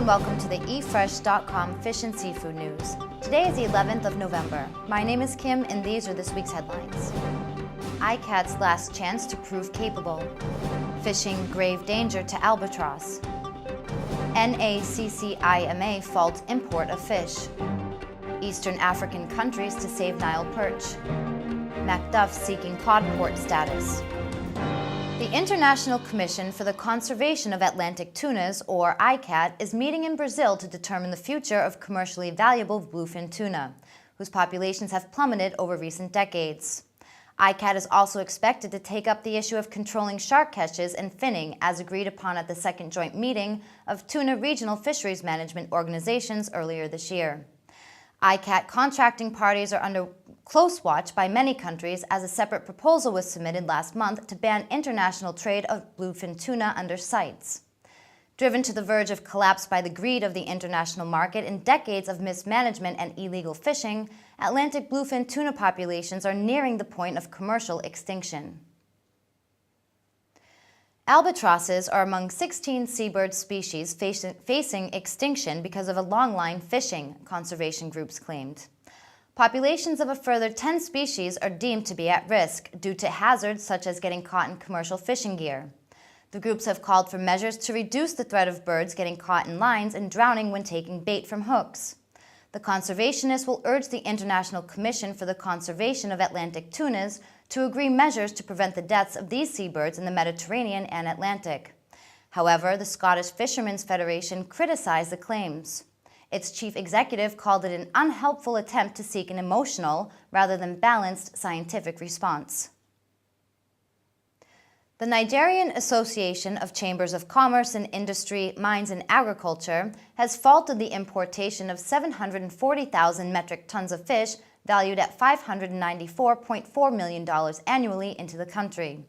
and welcome to the eFresh.com Fish and Seafood News. Today is the 11th of November. My name is Kim and these are this week's headlines. ICCAT's last chance to prove capable. Fishing grave danger to albatross. NACCIMA faults import of fish. Eastern African countries to save Nile perch. Macduff seeking cod port status. The International Commission for the Conservation of Atlantic Tunas, or ICCAT, is meeting in Brazil to determine the future of commercially valuable bluefin tuna, whose populations have plummeted over recent decades. ICCAT is also expected to take up the issue of controlling shark catches and finning, as agreed upon at the second joint meeting of tuna regional fisheries management organizations earlier this year. ICCAT contracting parties are under close watch by many countries as a separate proposal was submitted last month to ban international trade of bluefin tuna under CITES. Driven to the verge of collapse by the greed of the international market and decades of mismanagement and illegal fishing, Atlantic bluefin tuna populations are nearing the point of commercial extinction. Albatrosses are among 16 seabird species facing extinction because of a longline fishing, conservation groups claimed. Populations of a further 10 species are deemed to be at risk due to hazards such as getting caught in commercial fishing gear. The groups have called for measures to reduce the threat of birds getting caught in lines and drowning when taking bait from hooks. The conservationists will urge the International Commission for the Conservation of Atlantic Tunas to agree measures to prevent the deaths of these seabirds in the Mediterranean and Atlantic. However, the Scottish Fishermen's Federation criticized the claims. Its chief executive called it an unhelpful attempt to seek an emotional rather than balanced scientific response. The Nigerian Association of Chambers of Commerce and Industry, Mines and Agriculture has faulted the importation of 740,000 metric tons of fish valued at $594.4 million annually into the country.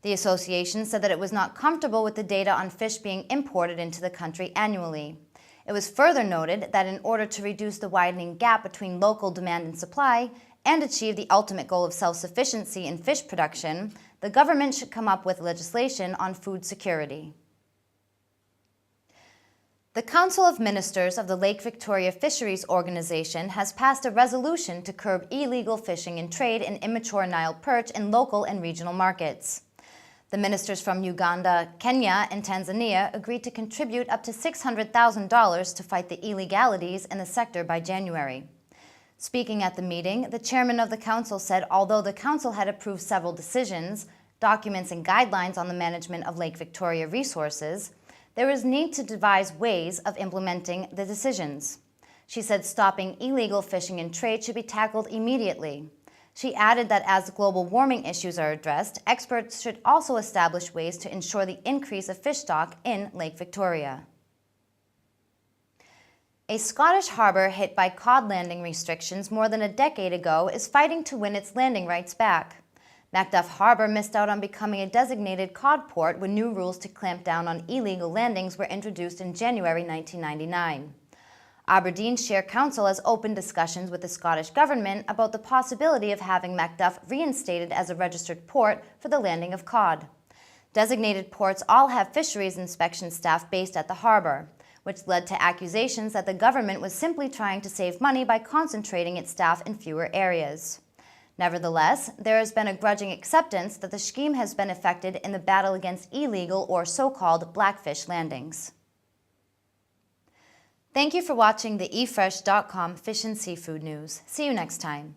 The association said that it was not comfortable with the data on fish being imported into the country annually. It was further noted that in order to reduce the widening gap between local demand and supply and achieve the ultimate goal of self-sufficiency in fish production, the government should come up with legislation on food security. The Council of Ministers of the Lake Victoria Fisheries Organization has passed a resolution to curb illegal fishing and trade in immature Nile perch in local and regional markets. The ministers from Uganda, Kenya, and Tanzania agreed to contribute up to $600,000 to fight the illegalities in the sector by January. Speaking at the meeting, the chairman of the council said although the council had approved several decisions, documents, and guidelines on the management of Lake Victoria resources, there is need to devise ways of implementing the decisions. She said stopping illegal fishing and trade should be tackled immediately. She added that as global warming issues are addressed, experts should also establish ways to ensure the increase of fish stock in Lake Victoria. A Scottish harbour hit by cod landing restrictions more than a decade ago is fighting to win its landing rights back. Macduff Harbour missed out on becoming a designated cod port when new rules to clamp down on illegal landings were introduced in January 1999. Aberdeen's Share Council has opened discussions with the Scottish Government about the possibility of having Macduff reinstated as a registered port for the landing of cod. Designated ports all have fisheries inspection staff based at the harbour, which led to accusations that the government was simply trying to save money by concentrating its staff in fewer areas. Nevertheless, there has been a grudging acceptance that the scheme has been effected in the battle against illegal or so-called blackfish landings. Thank you for watching the eFresh.com Fish and Seafood News. See you next time.